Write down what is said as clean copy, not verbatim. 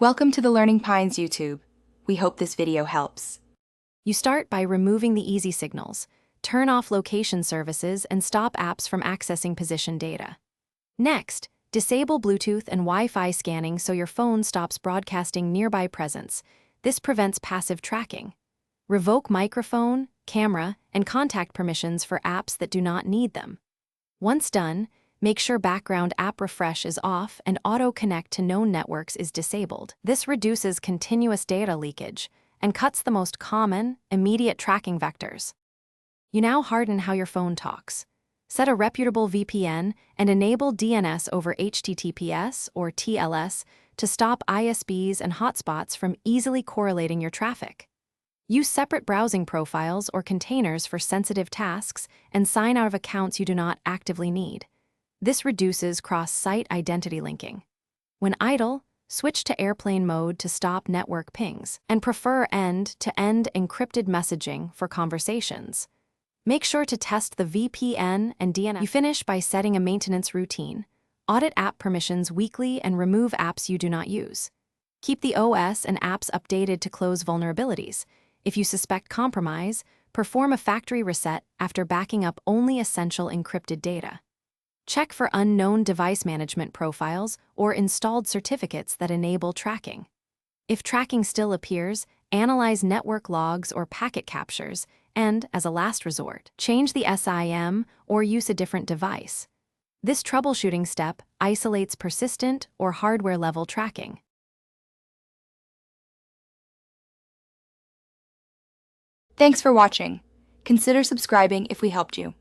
Welcome to the Learning Pines YouTube. We hope this video helps. You start by removing the easy signals, turn off location services, and stop apps from accessing position data. Next, disable Bluetooth and Wi-Fi scanning so your phone stops broadcasting nearby presence. This prevents passive tracking. Revoke microphone, camera, and contact permissions for apps that do not need them. Once done, make sure background app refresh is off and auto-connect to known networks is disabled. This reduces continuous data leakage and cuts the most common, immediate tracking vectors. You now harden how your phone talks. Set a reputable VPN and enable DNS over HTTPS or TLS to stop ISPs and hotspots from easily correlating your traffic. Use separate browsing profiles or containers for sensitive tasks and sign out of accounts you do not actively need. This reduces cross-site identity linking. When idle, switch to airplane mode to stop network pings, and prefer end-to-end encrypted messaging for conversations. Make sure to test the VPN and DNS. You finish by setting a maintenance routine. Audit app permissions weekly and remove apps you do not use. Keep the OS and apps updated to close vulnerabilities. If you suspect compromise, perform a factory reset after backing up only essential encrypted data. Check for unknown device management profiles or installed certificates that enable tracking. If tracking still appears, analyze network logs or packet captures, and, as a last resort, change the SIM or use a different device. This troubleshooting step isolates persistent or hardware-level tracking. Thanks for watching. Consider subscribing if we helped you.